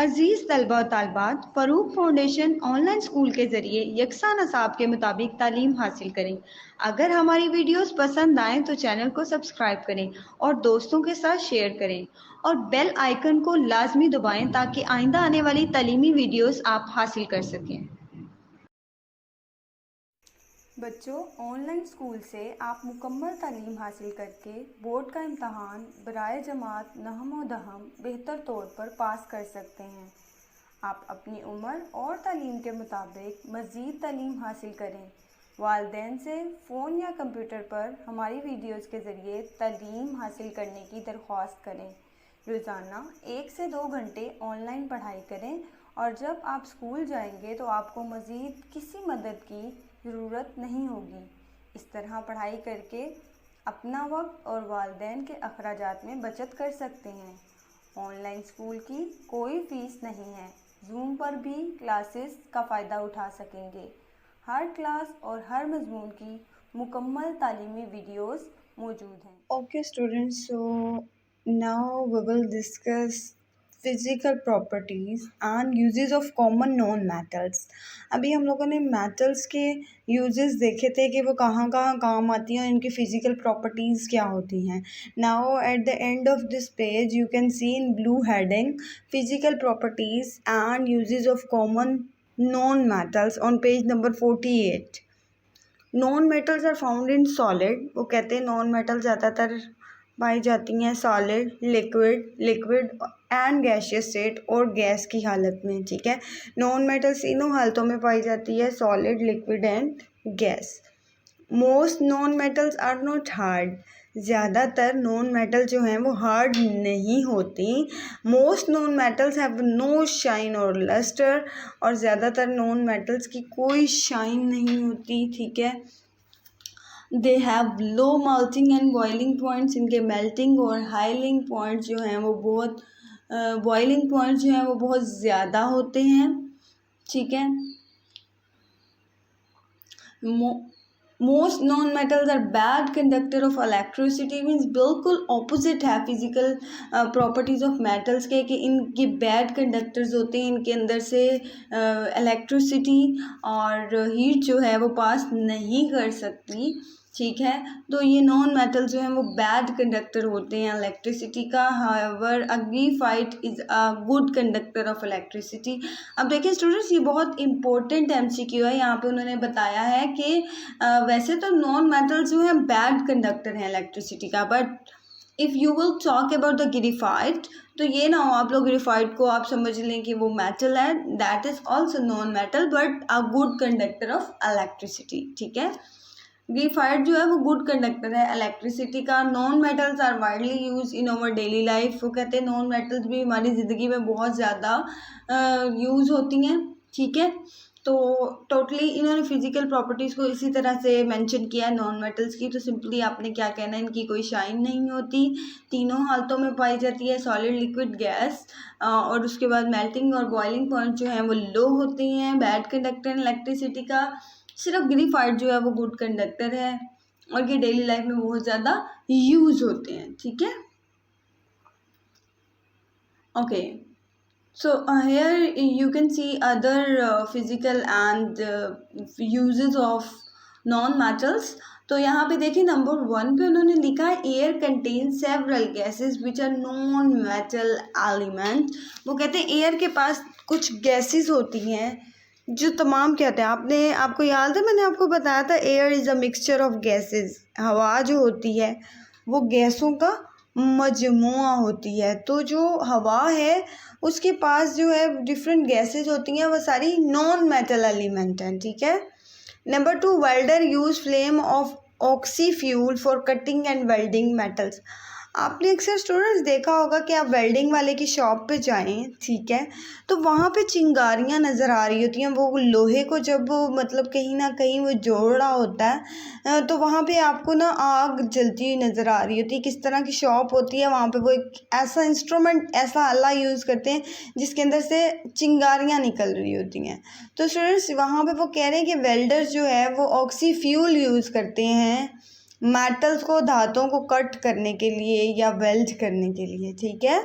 अजीज़ तलबा और तालबात, Farooq foundation online school के ज़रिए यकसा नसाब के मुताबिक तालीम हासिल करें। अगर हमारी वीडियोस पसंद आएँ तो चैनल को सब्सक्राइब करें और दोस्तों के साथ शेयर करें और बेल आइकन को लाजमी दबाएं ताकि आइंदा आने वाली तालीमी वीडियोस आप हासिल कर सकें। बच्चों, ऑनलाइन स्कूल से आप मुकम्मल तालीम हासिल करके बोर्ड का इम्तहान बराए जमात नहम व दहम बेहतर तौर पर पास कर सकते हैं। आप अपनी उम्र और तालीम के मुताबिक मज़ीद तालीम हासिल करें। वालिदैन से फ़ोन या कंप्यूटर पर हमारी वीडियोस के ज़रिए तालीम हासिल करने की दरख्वास्त करें। रोज़ाना 1 से 2 घंटे ऑनलाइन पढ़ाई करें और जब आप स्कूल जाएंगे तो आपको मज़ीद किसी मदद की ज़रूरत नहीं होगी। इस तरह पढ़ाई करके अपना वक्त और वालिदैन के अखराजात में बचत कर सकते हैं। ऑनलाइन स्कूल की कोई फ़ीस नहीं है। जूम पर भी क्लासेस का फ़ायदा उठा सकेंगे। हर क्लास और हर मजमून की मुकम्मल तालीमी वीडियोस मौजूद हैं। Okay students, so now we will discuss physical properties and uses of common non metals. अभी हम लोगों ने मेटल्स के यूजेस देखे थे कि वो कहाँ कहाँ काम आती हैं और इनकी फ़िज़िकल प्रॉपर्टीज़ क्या होती हैं। Now at the end of this page you can see in blue heading physical properties and uses of common non metals on page number 48। Non metals are found in solid. वो कहते हैं non metal ज़्यादातर पाई जाती हैं solid, liquid and gaseous state और gas की हालत में। ठीक है, नॉन मेटल्स तीनों हालतों में पाई जाती है, solid, liquid and gas. Most non metals are not hard. ज़्यादातर नॉन मेटल जो हैं वो हार्ड नहीं होती। Most non metals have no shine और लस्टर। और ज़्यादातर नॉन मेटल्स की कोई शाइन नहीं होती। ठीक है, they have low melting and boiling points. इनके मेल्टिंग और हाइलिंग पॉइंट्स जो हैं वो बहुत बॉइलिंग पॉइंट्स जो हैं वो बहुत ज़्यादा होते हैं। ठीक है, most non metals are bad conductor of electricity. Means बिल्कुल ऑपोजिट है फिजिकल प्रॉपर्टीज़ ऑफ मेटल्स के कि इनके बैड कंडक्टर्स होते हैं। इनके अंदर से इलेक्ट्रिसिटी और हीट जो है वो पास नहीं कर सकती। ठीक है, तो ये नॉन मेटल जो हैं वो बैड कंडक्टर होते हैं इलेक्ट्रिसिटी का। However a graphite is a good conductor of electricity. अब देखिए स्टूडेंट्स, ये बहुत इंपॉर्टेंट एमसीक्यू है। यहाँ पे उन्होंने बताया है कि वैसे तो नॉन मेटल जो है बैड कंडक्टर हैं इलेक्ट्रिसिटी का, but if you will talk about the graphite तो ये ना हो आप लोग ग्रेफाइट को आप समझ लें कि वो मेटल है। That is also non metal but a good conductor of electricity. ठीक है, ग्रेफाइट जो है वो गुड कंडक्टर है इलेक्ट्रिसिटी का। Non metals are widely use in our daily life. वो कहते हैं नॉन मेटल्स भी हमारी ज़िंदगी में बहुत ज़्यादा यूज़ होती हैं। ठीक है, तो टोटली इन्होंने फिजिकल प्रॉपर्टीज़ को इसी तरह से मेंशन किया है नॉन मेटल्स की। तो सिंपली आपने क्या कहना है, इनकी कोई शाइन नहीं होती, तीनों हालतों में पाई जाती है, सॉलिड, लिक्विड, गैस। और उसके बाद मेल्टिंग और बॉइलिंग पॉइंट जो हैं वो लो होती हैं। बैड कंडक्टर इलेक्ट्रिसिटी का सिर्फ ग्रेफाइट जो है वो गुड कंडक्टर है और ये डेली लाइफ में बहुत ज़्यादा यूज़ होते हैं। ठीक है, okay, so here you can see other physical and uses of non metals। तो यहाँ पे देखिए नंबर 1 पे उन्होंने लिखा है air contain several gases which are non metal element. वो कहते हैं एयर के पास कुछ गैसेस होती हैं जो तमाम कहते हैं। आपको याद है मैंने आपको बताया था air is a mixture of gases. हवा जो होती है वो गैसों का मजमुआ होती है। तो जो हवा है उसके पास जो है डिफरेंट गैसेस होती हैं, वो सारी नॉन मेटल एलिमेंट हैं। ठीक है, number 2, welder use flame of oxy fuel for cutting and welding metals. आपने अक्सर स्टूडेंट्स देखा होगा कि आप वेल्डिंग वाले की शॉप पे जाएं, ठीक है, तो वहाँ पे चिंगारियाँ नज़र आ रही होती हैं। वो लोहे को जब वो मतलब कहीं ना कहीं वो जोड़ रहा होता है तो वहाँ पे आपको ना आग जलती हुई नज़र आ रही होती है। किस तरह की शॉप होती है, वहाँ पे वो एक ऐसा इंस्ट्रूमेंट, ऐसा आला यूज़ करते हैं जिसके अंदर से चिंगारियाँ निकल रही होती हैं। तो स्टूडेंट्स वहाँ पे वो कह रहे हैं कि वेल्डर्स जो है वो ऑक्सी फ्यूल यूज़ करते हैं मेटल्स को, धातुओं को कट करने के लिए या वेल्ड करने के लिए, ठीक है।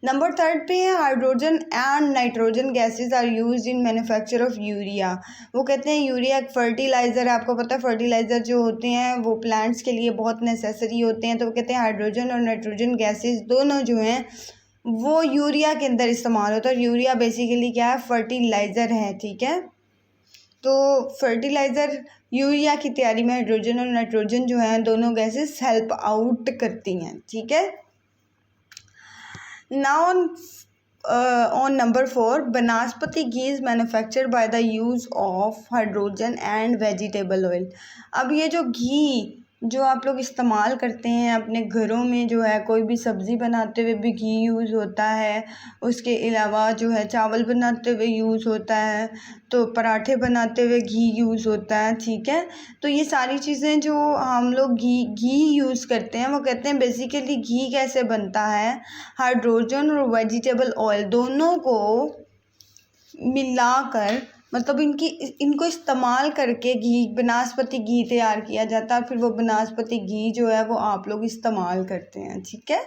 नंबर 3 पे है hydrogen and nitrogen gases are used in manufacture of urea. वो कहते हैं यूरिया एक फर्टिलाइज़र है, आपको पता है फर्टिलाइज़र जो होते हैं वो प्लांट्स के लिए बहुत नेसेसरी होते हैं। तो वो कहते हैं हाइड्रोजन और नाइट्रोजन गैसेस दोनों जो हैं वो यूरिया के अंदर इस्तेमाल होता है। यूरिया बेसिकली क्या है, फर्टिलाइज़र है, ठीक है। तो फर्टिलाइज़र यूरिया की तैयारी में हाइड्रोजन और नाइट्रोजन जो है दोनों गैसेस हेल्प आउट करती हैं, ठीक है। Now on number 4, vanaspati ghee is manufactured by the use of hydrogen and vegetable oil. अब ये जो घी जो आप लोग इस्तेमाल करते हैं अपने घरों में, जो है कोई भी सब्ज़ी बनाते हुए भी घी यूज़ होता है, उसके अलावा जो है चावल बनाते हुए यूज़ होता है, तो पराठे बनाते हुए घी यूज़ होता है, ठीक है। तो ये सारी चीज़ें जो हम लोग घी यूज़ करते हैं, वो कहते हैं बेसिकली घी कैसे बनता है, हाइड्रोजन और वेजिटेबल ऑयल दोनों को मिलाकर, मतलब इनको इस्तेमाल करके घी, बनास्पति घी तैयार किया जाता है। फिर वो बनास्पति घी जो है वो आप लोग इस्तेमाल करते हैं, ठीक है।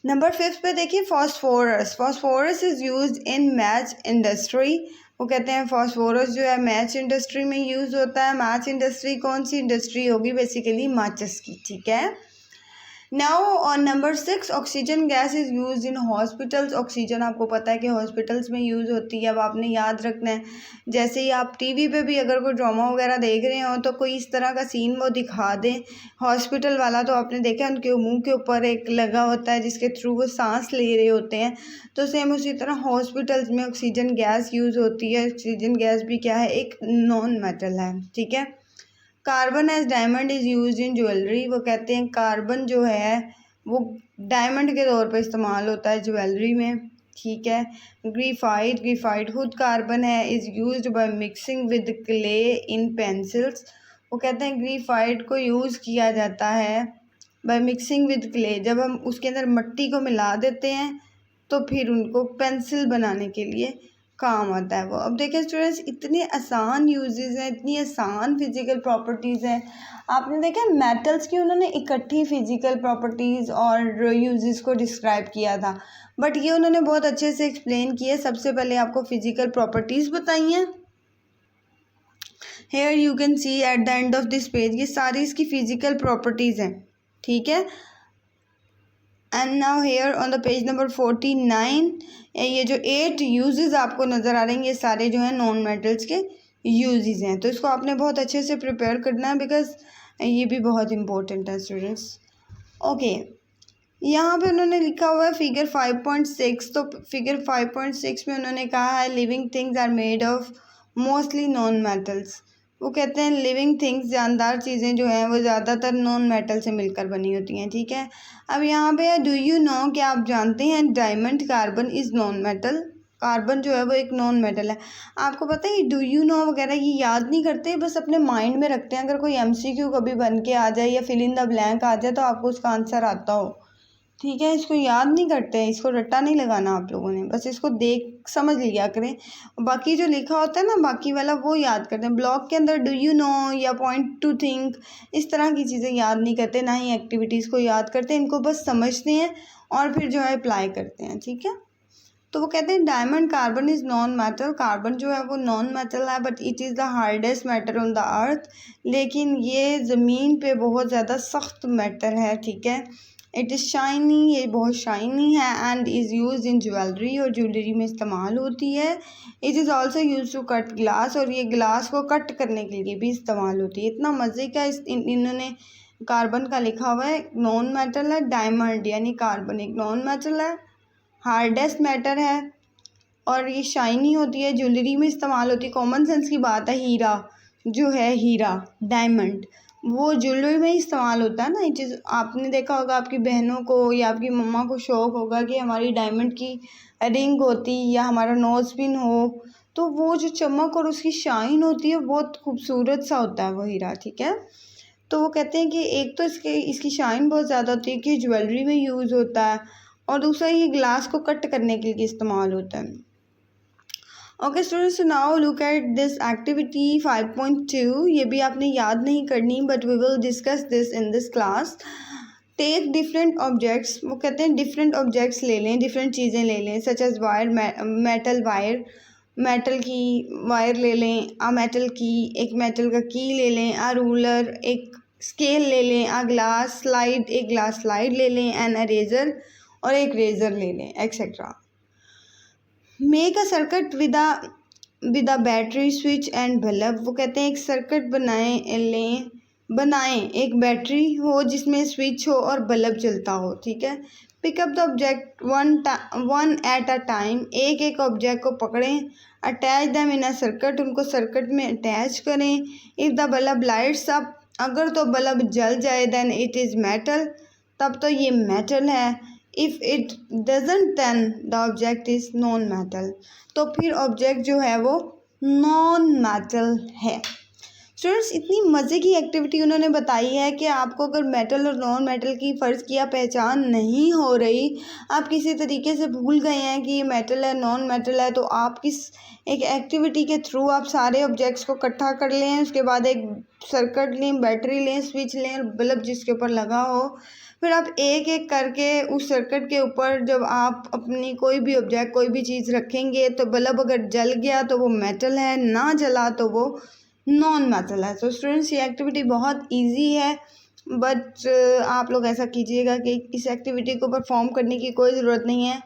नंबर 5 पे देखिए phosphorus. Phosphorus is used in match industry. वो कहते हैं फॉस्फोरस जो है मैच इंडस्ट्री में यूज़ होता है। मैच इंडस्ट्री कौन सी इंडस्ट्री होगी, बेसिकली माचिस की, ठीक है। Now on number 6, oxygen gas is use in hospitals. Oxygen आपको पता है कि हॉस्पिटल्स में यूज़ होती है। अब आपने याद रखना है, जैसे ही आप टीवी पे भी अगर कोई ड्रामा वगैरह देख रहे हो तो कोई इस तरह का सीन वो दिखा दें हॉस्पिटल वाला, तो आपने देखा उनके मुंह के ऊपर एक लगा होता है जिसके थ्रू वो सांस ले रहे होते हैं। तो सेम उसी तरह हॉस्पिटल्स में ऑक्सीजन गैस यूज़ होती है। ऑक्सीजन गैस भी क्या है, एक नॉन मेटल है, ठीक है। Carbon as diamond is use in jewellery. वो कहते हैं कार्बन जो है वो डायमंड के तौर पर इस्तेमाल होता है ज्वेलरी में, ठीक है। ग्रीफाइट खुद कार्बन है, is used by mixing with clay in pencils. वो कहते हैं ग्रीफाइट को यूज़ किया जाता है बाय मिक्सिंग विद क्ले, जब हम उसके अंदर मिट्टी को मिला देते हैं तो फिर उनको पेंसिल बनाने के लिए काम आता है वो। अब देखें स्टूडेंट्स, इतने आसान यूजेस हैं, इतनी आसान फिजिकल प्रॉपर्टीज़ हैं। आपने देखा मेटल्स की उन्होंने इकट्ठी फिजिकल प्रॉपर्टीज़ और यूजेस को डिस्क्राइब किया था, बट ये उन्होंने बहुत अच्छे से एक्सप्लेन किया। सबसे पहले आपको फिजिकल प्रॉपर्टीज़ बताई हैं। Here you can see at the end of this page, ये सारी इसकी फिजिकल प्रॉपर्टीज़ हैं, ठीक है। And now here on the page number 49, ये जो 8 यूजेस आपको नज़र आ रहे हैं ये सारे जो हैं नॉन मेटल्स के यूजेस हैं। तो इसको आपने बहुत अच्छे से प्रिपेयर करना है बिकॉज ये भी बहुत इंपॉर्टेंट है स्टूडेंट्स। ओके, यहाँ पे उन्होंने लिखा हुआ है फिगर 5.6। तो फिगर 5.6 में उन्होंने कहा है living things are made of mostly non metals. वो कहते हैं लिविंग थिंग्स, जानदार चीज़ें जो हैं वो ज़्यादातर नॉन मेटल से मिलकर बनी होती हैं, ठीक है। अब यहाँ पे है डू यू नो, क्या आप जानते हैं diamond carbon is non metal. Carbon जो है वो एक नॉन मेटल है। आपको पता है ये डू यू नो वगैरह ये याद नहीं करते, बस अपने माइंड में रखते हैं। अगर कोई MCQ कभी बन के आ जाए या फिल इन द ब्लैंक आ जाए तो आपको उसका आंसर आता हो, ठीक है। इसको याद नहीं करते हैं, इसको रट्टा नहीं लगाना आप लोगों ने, बस इसको देख समझ लिया करें। बाकी जो लिखा होता है ना बाकी वाला वो याद करते हैं। ब्लॉक के अंदर डू यू नो या पॉइंट टू थिंक इस तरह की चीज़ें याद नहीं करते, ना ही एक्टिविटीज़ को याद करते हैं। इनको बस समझते हैं और फिर जो है अप्लाई करते हैं, ठीक है। तो वो कहते हैं diamond carbon is non metal. Carbon जो है वो नॉन मेटल है but it is the hardest matter on the अर्थ। लेकिन ये ज़मीन पे बहुत ज़्यादा सख्त मैटर है, ठीक है। इट इज़ शाइनी, ये बहुत शाइनी है and is use in jewellery, और ज्वेलरी में इस्तेमाल होती है। It is also use to cut glass, और ये ग्लास को कट करने के लिए भी इस्तेमाल होती है। इतना मज़े का इन्होंने कार्बन का लिखा हुआ है, नॉन मेटल है। डायमंड यानी कार्बन एक नॉन मेटल है, हार्डेस्ट मैटर है और ये शाइनी होती है, ज्वेलरी में इस्तेमाल होती है। कॉमन सेंस की बात है, हीरा जो है, हीरा डायमंड वो ज्वेलरी में इस्तेमाल होता है ना। ये चीज़ आपने देखा होगा, आपकी बहनों को या आपकी मम्मा को शौक़ होगा कि हमारी डायमंड की रिंग होती या हमारा नोज़ पिन हो, तो वो जो चमक और उसकी शाइन होती है बहुत खूबसूरत सा होता है वो हीरा, ठीक है। तो वो कहते हैं कि एक तो इसकी शाइन बहुत ज़्यादा होती है कि ज्वेलरी में यूज़ होता है, और दूसरा ये ग्लास को कट करने के लिए इस्तेमाल होता है। Okay students, now look at this activity 5.2. ये भी आपने याद नहीं करनी, but we will discuss this in this class. Take different objects, वो कहते हैं डिफरेंट ऑब्जेक्ट्स ले लें, डिफरेंट चीज़ें ले लें, such as wire, metal wire, metal की वायर ले लें, मेटल की, एक मेटल का की ले लें, रूलर, एक स्केल ले लें, ग्लास स्लाइड, एक ग्लास स्लाइड ले लें, एन अरेजर और एक रेजर ले लें, etcetera. Make a circuit with a battery switch and bulb. वो कहते हैं एक सर्किट बनाएं एक बैटरी हो जिसमें स्विच हो और बल्ब चलता हो. ठीक है. Pick up the object one at a time. एक एक ऑब्जेक्ट को पकड़ें. Attach them in a circuit. उनको सर्किट में अटैच करें. If the bulb lights up. अगर तो बल्ब जल जाए देन इट इज़ मेटल. तब तो ये मेटल है. If it doesn't then the object is non metal. तो फिर ऑब्जेक्ट जो है वो नॉन मेटल है. स्टूडेंट्स, इतनी मज़े की एक्टिविटी उन्होंने बताई है कि आपको अगर मेटल और नॉन मेटल की फ़र्ज़ किया पहचान नहीं हो रही, आप किसी तरीके से भूल गए हैं कि ये मेटल है नॉन मेटल है, तो आप किस एक एक्टिविटी के थ्रू आप सारे ऑब्जेक्ट्स को इकट्ठा कर लें. उसके बाद एक सर्किट लें, बैटरी लें, स्विच लें और बल्ब जिसके ऊपर लगा हो. फिर आप एक एक करके उस सर्किट के ऊपर जब आप अपनी कोई भी ऑब्जेक्ट, कोई भी चीज़ रखेंगे, तो बल्ब अगर जल गया तो वो मेटल है, ना जला तो वो नॉन मेटल है. तो स्टूडेंट्स, ये एक्टिविटी बहुत इजी है, बट आप लोग ऐसा कीजिएगा कि इस एक्टिविटी को परफॉर्म करने की कोई ज़रूरत नहीं है,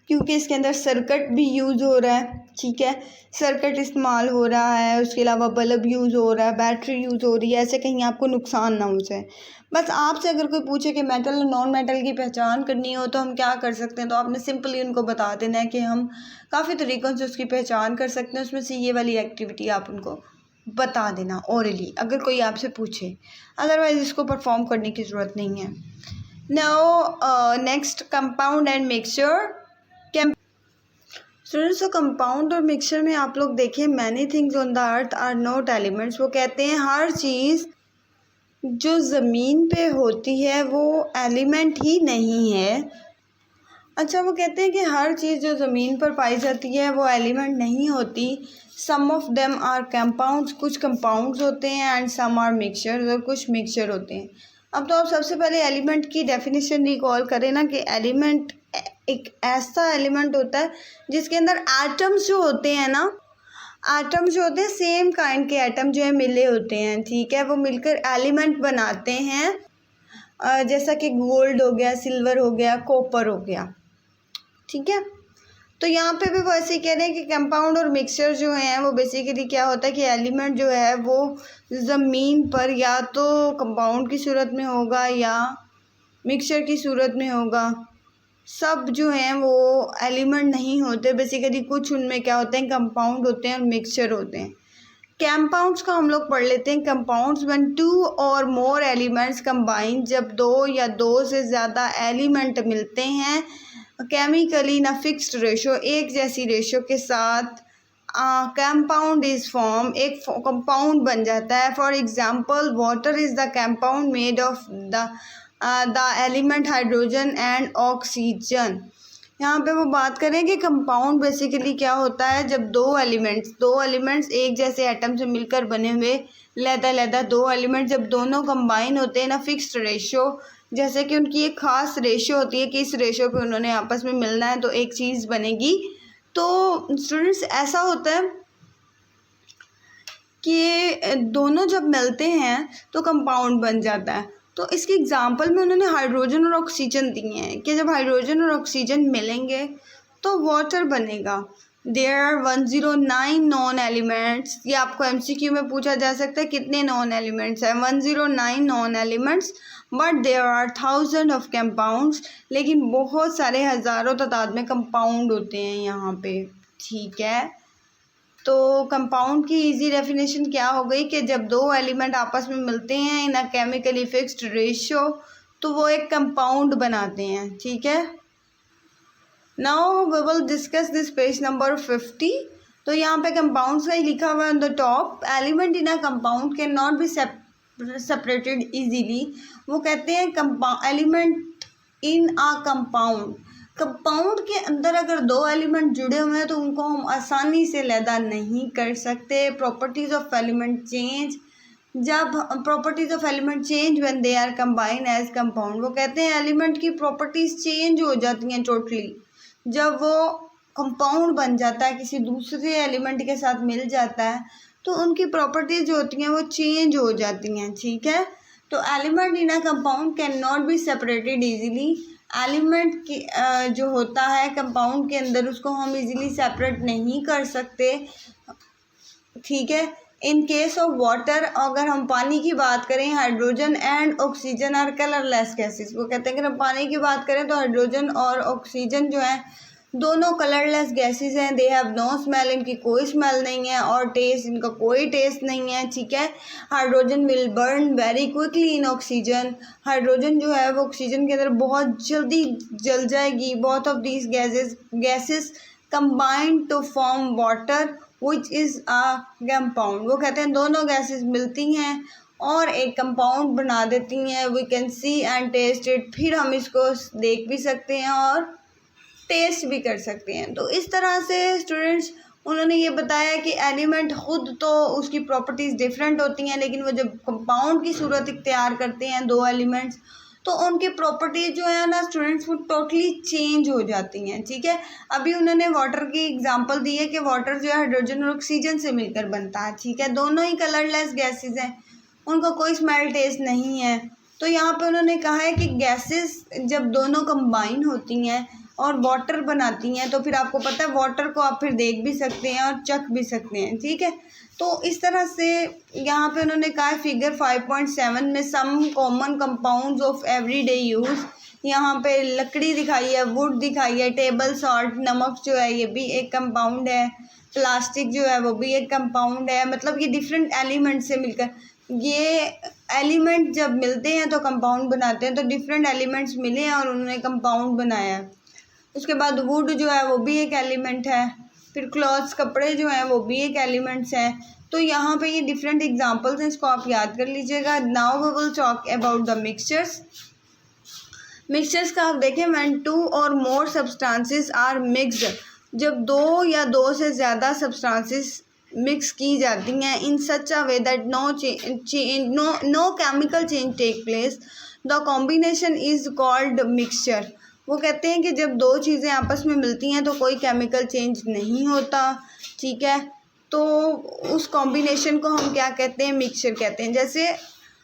क्योंकि इसके अंदर सर्किट भी यूज़ हो रहा है. ठीक है. सर्किट इस्तेमाल हो रहा है, उसके अलावा बल्ब यूज़ हो रहा है, बैटरी यूज़ हो रही है. ऐसे कहीं आपको नुकसान ना हो जाए. बस आपसे अगर कोई पूछे कि मेटल और नॉन मेटल की पहचान करनी हो तो हम क्या कर सकते हैं, तो आपने सिंपली उनको बता देना है कि हम काफ़ी तरीक़ों से उसकी पहचान कर सकते हैं. उसमें से ये वाली एक्टिविटी आप उनको बता देना ओरली, अगर कोई आपसे पूछे. अदरवाइज़ इसको परफॉर्म करने की ज़रूरत नहीं है. Now next, compound and mixture. Students, तो कंपाउंड और मिक्सचर में आप लोग देखिए, many things on the earth are not elements. वो कहते हैं हर चीज़ जो ज़मीन पे होती है वो एलिमेंट ही नहीं है. अच्छा, वो कहते हैं कि हर चीज़ जो ज़मीन पर पाई जाती है वो एलिमेंट नहीं होती. सम ऑफ देम आर कंपाउंड्स. कुछ कंपाउंड्स होते हैं एंड सम आर मिक्सचर, और कुछ मिक्सचर होते हैं. अब तो आप सबसे पहले एलिमेंट की डेफिनेशन रिकॉल करें ना, कि एलिमेंट एक ऐसा एलिमेंट होता है जिसके अंदर एटम्स जो होते हैं ना, एटम्स जो होते हैं सेम काइंड के एटम जो है मिले होते हैं. ठीक है. वो मिलकर एलिमेंट बनाते हैं. जैसा कि गोल्ड हो गया, सिल्वर हो गया, कॉपर हो गया. ठीक है. तो यहाँ पे भी वो ऐसे ही कह रहे हैं कि कंपाउंड और मिक्सचर जो हैं वो बेसिकली क्या होता है कि एलिमेंट जो है वो ज़मीन पर या तो कंपाउंड की सूरत में होगा या मिक्सचर की सूरत में होगा. सब जो हैं वो एलिमेंट नहीं होते. बेसिकली कुछ उनमें क्या होते हैं, कंपाउंड होते हैं और मिक्सचर होते हैं. कंपाउंड्स का हम लोग पढ़ लेते हैं. कंपाउंड्स व्हेन टू और मोर एलिमेंट्स कंबाइन. जब दो या दो से ज़्यादा एलिमेंट मिलते हैं chemically in a fixed ratio, एक जैसी रेशो के साथ, कंपाउंड इज़ फॉर्म, एक कंपाउंड बन जाता है. For example, water is the compound made of the element hydrogen and oxygen. यहाँ पे वो बात करें कि कंपाउंड बेसिकली क्या होता है, जब दो एलिमेंट्स एक जैसे एटम से मिलकर बने हुए लैदा दो एलिमेंट जब दोनों कंबाइन होते हैं ना फिक्स्ड रेशो, जैसे कि उनकी एक ख़ास रेशो होती है कि इस रेशो पे उन्होंने आपस में मिलना है तो एक चीज़ बनेगी. तो स्टूडेंट्स, ऐसा होता है कि दोनों जब मिलते हैं तो कंपाउंड बन जाता है. तो इसके एग्जांपल में उन्होंने हाइड्रोजन और ऑक्सीजन दिए हैं कि जब हाइड्रोजन और ऑक्सीजन मिलेंगे तो वाटर बनेगा. There are 109 non elements. ये आपको एमसीक्यू में पूछा जा सकता है कितने नॉन एलिमेंट्स हैं. 109 non elements, but there are thousand of compounds. लेकिन बहुत सारे हज़ारों तादाद में कंपाउंड होते हैं यहाँ पे. ठीक है. तो कंपाउंड की इजी डेफिनेशन क्या हो गई कि जब दो एलिमेंट आपस में मिलते हैं in a chemically fixed ratio तो वो एक कंपाउंड बनाते हैं. ठीक है. Now we will discuss this page number 50. तो यहाँ पे कंपाउंड्स का ही लिखा हुआ है on the top. Element in a compound can not be separated easily. वो कहते हैं element in a compound compound के अंदर अगर दो एलिमेंट जुड़े हुए हैं तो उनको हम आसानी से अलहदा नहीं कर सकते। प्रॉपर्टीज ऑफ एलिमेंट चेंज, जब properties of element change when they are combine as compound, वो कहते हैं एलिमेंट की प्रॉपर्टीज चेंज हो जाती हैं टोटली जब वो कंपाउंड बन जाता है, किसी दूसरे एलिमेंट के साथ मिल जाता है तो उनकी प्रॉपर्टीज जो होती हैं वो चेंज हो जाती हैं। ठीक है, तो element in a compound can not be separated easily. Element की जो होता है कंपाउंड के अंदर उसको हम इजीली सेपरेट नहीं कर सकते। ठीक है, इन केस ऑफ वाटर, अगर हम पानी की बात करें, hydrogen and oxygen are colourless gases. वो कहते हैं कि हम पानी की बात करें तो हाइड्रोजन और ऑक्सीजन जो है दोनों कलरलेस गैसेस हैं। दे हैव नो स्मेल, इनकी कोई स्मेल नहीं है, और टेस्ट, इनका कोई टेस्ट नहीं है। ठीक है, hydrogen will burn very quickly in oxygen. Hydrogen जो है वो ऑक्सीजन के अंदर बहुत जल्दी जल जाएगी। Both of these gases combined to form water which is a compound. वो कहते हैं दोनों गैसेस मिलती हैं और एक कंपाउंड बना देती हैं। We can see and taste it, फिर हम इसको देख भी सकते हैं और टेस्ट भी कर सकते हैं। तो इस तरह से स्टूडेंट्स उन्होंने ये बताया कि एलिमेंट खुद तो उसकी प्रॉपर्टीज़ डिफरेंट होती हैं, लेकिन वो जब कंपाउंड की सूरत इख्तियार करते हैं दो एलिमेंट्स तो उनकी प्रॉपर्टीज जो है ना स्टूडेंट्स वो टोटली चेंज हो जाती हैं। ठीक है, अभी उन्होंने वाटर की एग्जांपल दी है कि वाटर जो है हाइड्रोजन और ऑक्सीजन से मिलकर बनता है। ठीक है, दोनों ही कलरलेस गैसेस हैं, उनका कोई स्मेल टेस्ट नहीं है। तो यहाँ पे उन्होंने कहा है कि गैसेस जब दोनों कंबाइन होती हैं और वाटर बनाती हैं तो फिर आपको पता है वाटर को आप फिर देख भी सकते हैं और चख भी सकते हैं। ठीक है, तो इस तरह से यहाँ पे उन्होंने कहा है फिगर 5.7 में some common compounds of everyday use. यहाँ पे लकड़ी दिखाई है, वुड दिखाई है, टेबल सॉल्ट, नमक जो है ये भी एक कंपाउंड है, प्लास्टिक जो है वो भी एक कंपाउंड है। मतलब ये डिफरेंट एलिमेंट से मिलकर, ये एलिमेंट जब मिलते हैं तो कंपाउंड बनाते हैं, तो डिफरेंट एलिमेंट्स मिले हैं और उन्होंने कंपाउंड बनाया है। उसके बाद वुड जो है वो भी एक एलिमेंट है, फिर क्लॉथ्स, कपड़े जो हैं वो भी एक एलिमेंट्स हैं। तो यहाँ पे ये डिफरेंट एग्जांपल्स हैं, इसको आप याद कर लीजिएगा। Now we will talk about the mixtures. Mixtures का आप देखें, व्हेन टू और मोर सब्सटेंसेस आर मिक्स्ड, जब दो या दो से ज़्यादा सब्सटेंसेस मिक्स की जाती हैं in such a way that no chemical change take place, the combination is called mixture. वो कहते हैं कि जब दो चीज़ें आपस में मिलती हैं तो कोई केमिकल चेंज नहीं होता। ठीक है, तो उस कॉम्बिनेशन को हम क्या कहते हैं, मिक्सचर कहते हैं। जैसे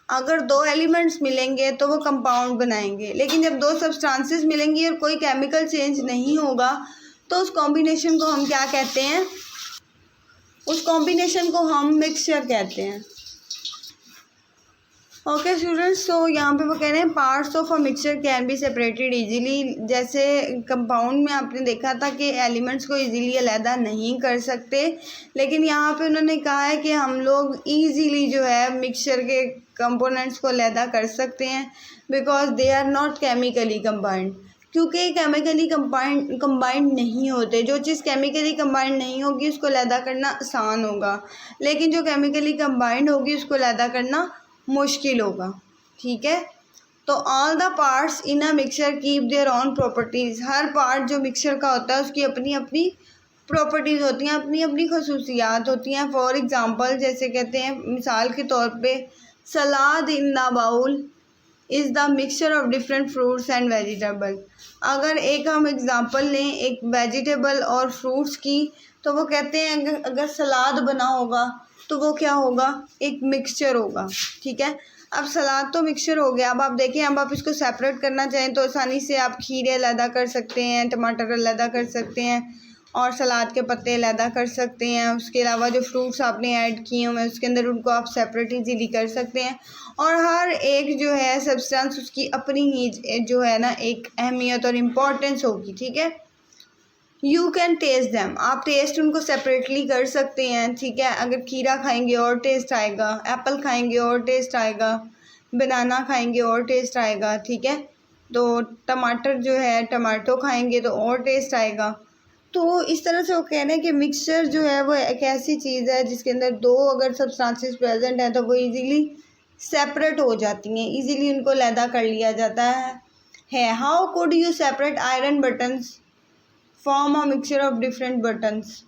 अगर दो एलिमेंट्स मिलेंगे तो वो कंपाउंड बनाएंगे, लेकिन जब दो सब्सटेंसेस मिलेंगी और कोई केमिकल चेंज नहीं होगा तो उस कॉम्बिनेशन को हम क्या कहते हैं, उस कॉम्बिनेशन को हम मिक्सचर कहते हैं। ओके स्टूडेंट्स, तो यहाँ पे वो कह रहे हैं parts of a mixture can be separated easily. जैसे कंपाउंड में आपने देखा था कि एलिमेंट्स को इजीली अलहदा नहीं कर सकते, लेकिन यहाँ पे उन्होंने कहा है कि हम लोग इजीली जो है मिक्सचर के कंपोनेंट्स को अलहदा कर सकते हैं, because they are not chemically combined, क्योंकि केमिकली कंबाइंड नहीं होते। जो चीज़ केमिकली कंबाइंड नहीं होगी उसको अलहदा करना आसान होगा, लेकिन जो केमिकली कंबाइंड होगी उसको अलहदा करना मुश्किल होगा। ठीक है, तो all the parts in a mixture keep their own properties. Her part जो मिक्सचर का होता है उसकी अपनी अपनी प्रॉपर्टीज़ होती हैं, अपनी अपनी खसूसियात होती हैं। फॉर एग्ज़ाम्पल, जैसे कहते हैं मिसाल के तौर पे, salad in the bowl is the mixture of different fruits and vegetable. अगर एक हम एग्ज़ाम्पल लें एक वेजिटेबल और फ्रूट्स की, तो वो कहते हैं अगर सलाद बना होगा तो वो क्या होगा, एक मिक्सचर होगा। ठीक है, अब सलाद तो मिक्सचर हो गया। अब आप देखें, अब आप इसको सेपरेट करना चाहें तो आसानी से आप खीरे अलहदा कर सकते हैं, टमाटर अलहदा कर सकते हैं और सलाद के पत्ते अलहदा कर सकते हैं। उसके अलावा जो फ्रूट्स आपने ऐड किए हुए हैं उसके अंदर उनको आप सेपरेट इजीली कर सकते हैं। और हर एक जो है सब्सटेंस उसकी अपनी ही जो है ना एक अहमियत और इम्पोर्टेंस होगी। ठीक है, यू कैन टेस्ट दैम, आप टेस्ट उनको सेपरेटली कर सकते हैं। ठीक है, अगर खीरा खाएंगे और टेस्ट आएगा, एप्पल खाएंगे और टेस्ट आएगा, बनाना खाएंगे और टेस्ट आएगा। ठीक है, तो टमाटर जो है टमाटो खाएंगे तो और टेस्ट आएगा। तो इस तरह से वो कह रहे हैं कि मिक्सचर जो है वो एक ऐसी चीज़ है जिसके अंदर दो अगर सब्सटेंसेस प्रेजेंट हैं तो वो इजीली सेपरेट हो जाती हैं, इजीली उनको अलहदा कर लिया जाता है। है। How could you separate iron buttons form a mixture of different buttons.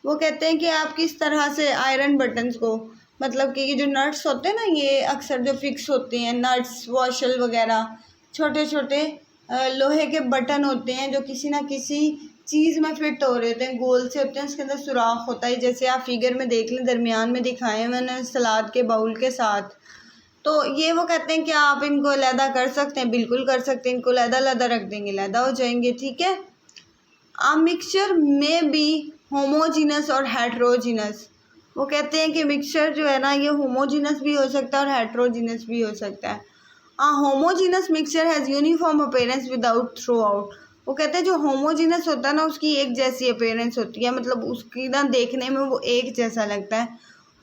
वो कहते हैं कि आप किस तरह से आयरन बटन्स को, मतलब कि ये जो नट्स होते हैं ना, ये अक्सर जो फिक्स होते हैं नट्स वॉशल वगैरह, छोटे छोटे लोहे के बटन होते हैं जो किसी ना किसी चीज़ में फिट हो रहे होते हैं, गोल से होते हैं, उसके अंदर सुराख होता है, जैसे आप फिगर में देख लें, दरमियान में दिखाए हैं मैंने सलाद के बाउल के साथ। तो ये वो कहते हैं कि आप इनको अलहदा कर सकते हैं, बिल्कुल कर सकते हैं, इनको अलहदा रख देंगे, अलहदा हो जाएंगे, ठीक है। आ मिक्सचर में बी होमोजीनस और हेट्रोजीनस। वो कहते हैं कि मिक्सचर जो है ना, ये होमोजीनस भी हो सकता है और हेट्रोजीनस भी हो सकता है। A homogeneous mixture has uniform appearance without throughout. वो कहते हैं जो होमोजीनस होता है ना, उसकी एक जैसी अपीयरेंस होती है, मतलब उसकी ना देखने में वो एक जैसा लगता है।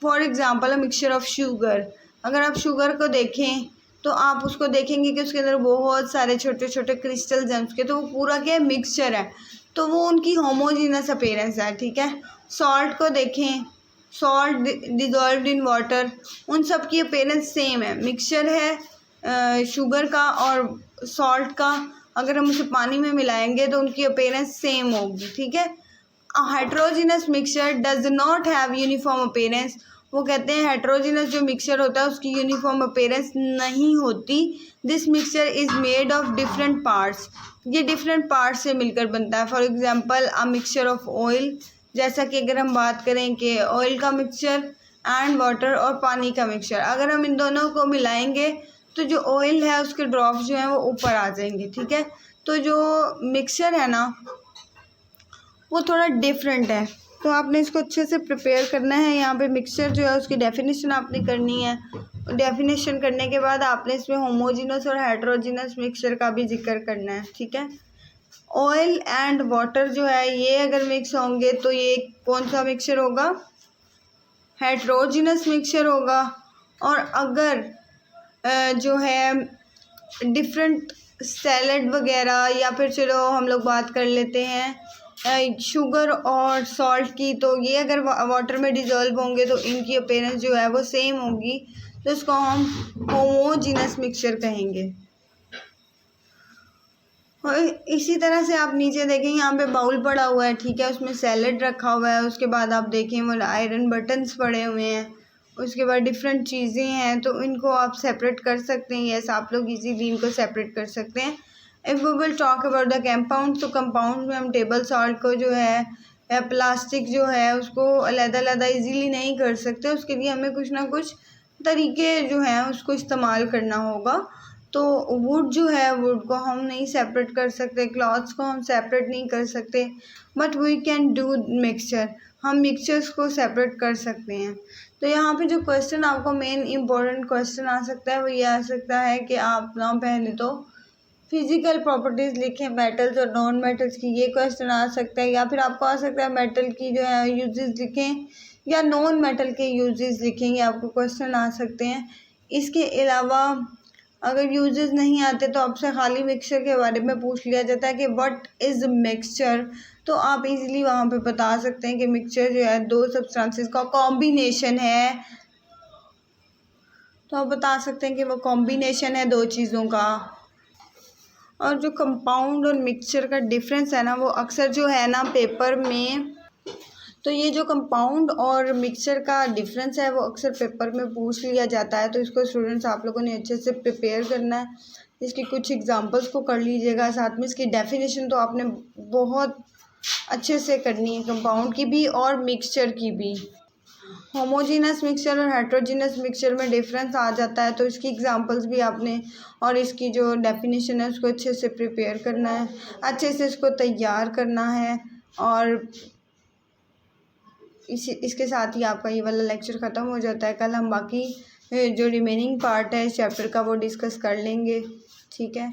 For example a mixture of sugar. अगर आप शुगर को देखें तो आप उसको देखेंगे कि उसके अंदर बहुत सारे छोटे छोटे क्रिस्टल जम्स के, तो वो पूरा क्या है, मिक्सचर है, तो वो उनकी होमोजीनस अपीयरेंस है, ठीक है। सॉल्ट को देखें, सॉल्ट डिजॉल्व्ड इन वाटर, उन सब की अपीयरेंस सेम है। मिक्सचर है शुगर का और सॉल्ट का, अगर हम उसे पानी में मिलाएंगे तो उनकी अपीयरेंस सेम होगी, ठीक है। Heterogeneous mixture does not have uniform appearance. वो कहते हैं हेट्रोजीनस जो मिक्सचर होता है उसकी यूनिफॉर्म अपीयरेंस नहीं होती। This mixture is made of different parts. ये डिफरेंट पार्ट्स से मिलकर बनता है। For example a mixture of oil, जैसा कि अगर हम बात करें कि ऑयल का मिक्सचर एंड वाटर और पानी का मिक्सचर, अगर हम इन दोनों को मिलाएंगे तो जो ऑयल है उसके ड्रॉप्स जो हैं वो ऊपर आ जाएंगे, ठीक है। तो जो मिक्सचर है ना वो थोड़ा डिफरेंट है, तो आपने इसको अच्छे से प्रिपेयर करना है। यहाँ पे मिक्सचर जो है उसकी डेफिनेशन आपने करनी है। डेफिनेशन करने के बाद आपने इसमें होमोजीनस और हेट्रोजीनस मिक्सचर का भी जिक्र करना है, ठीक है। ऑयल एंड वाटर जो है ये अगर मिक्स होंगे तो ये कौन सा मिक्सचर होगा, हेट्रोजीनस मिक्सचर होगा। और अगर जो है डिफरेंट सैलड वगैरह, या फिर चलो हम लोग बात कर लेते हैं शुगर और सॉल्ट की, तो ये अगर वाटर में डिज़ोल्व होंगे तो इनकी अपीयरेंस जो है वो सेम होगी, तो इसको हम होमोजीनस मिक्सचर कहेंगे। और इसी तरह से आप नीचे देखें, यहाँ पे बाउल पड़ा हुआ है, ठीक है, उसमें सैलड रखा हुआ है, उसके बाद आप देखें वो आयरन बटन्स पड़े हुए हैं, उसके बाद डिफरेंट चीज़ें हैं, तो इनको आप सेपरेट कर सकते हैं। यस, आप लोग इजीली इनको सेपरेट कर सकते हैं। If we will talk about the compound, तो कंपाउंड में हम टेबल सॉल्ट को जो है या प्लास्टिक जो है उसको अलग-अलग ईजीली नहीं कर सकते, उसके लिए हमें कुछ ना कुछ तरीके जो हैं उसको इस्तेमाल करना होगा। तो वुड जो है, वुड को हम नहीं सेपरेट कर सकते, क्लॉथ्स को हम सेपरेट नहीं कर सकते, but we can do mixture, हम मिक्सचर्स को सेपरेट कर सकते हैं। तो यहाँ पे जो क्वेश्चन आपको मेन इम्पोर्टेंट क्वेश्चन आ सकता है वो ये आ सकता है कि आप ना पहले तो फिजिकल प्रॉपर्टीज़ लिखें मेटल्स और नॉन मेटल्स की, ये क्वेश्चन आ सकता है। या फिर आपको आ सकता है मेटल की जो है यूजेस लिखें या नॉन मेटल के यूजेस लिखें, ये आपको क्वेश्चन आ सकते हैं। इसके अलावा अगर यूजेस नहीं आते तो आपसे खाली मिक्सचर के बारे में पूछ लिया जाता है कि व्हाट इज़ मिक्सचर, तो आप इजीली वहाँ पे बता सकते हैं कि मिक्सचर जो है दो सब्सटेंसेस का कॉम्बिनेशन है, तो आप बता सकते हैं कि वो कॉम्बिनेशन है दो चीज़ों का। और जो कंपाउंड और मिक्सचर का डिफरेंस है ना, वो अक्सर जो है ना पेपर में, तो ये जो कंपाउंड और मिक्सचर का डिफरेंस है वो अक्सर पेपर में पूछ लिया जाता है, तो इसको स्टूडेंट्स आप लोगों ने अच्छे से प्रिपेयर करना है। इसकी कुछ एग्जांपल्स को कर लीजिएगा, साथ में इसकी डेफिनेशन तो आपने बहुत अच्छे से करनी है, कंपाउंड की भी और मिक्सचर की भी। होमोजीनस मिक्सचर और हेट्रोजीनस मिक्सचर में डिफरेंस आ जाता है, तो इसकी एग्जांपल्स भी आपने और इसकी जो डेफिनेशन है उसको अच्छे से प्रिपेयर करना है, अच्छे से इसको तैयार करना है। और इसके साथ ही आपका ये वाला लेक्चर ख़त्म हो जाता है। कल हम बाकी जो रिमेनिंग पार्ट है इस चैप्टर का वो डिस्कस कर लेंगे, ठीक है।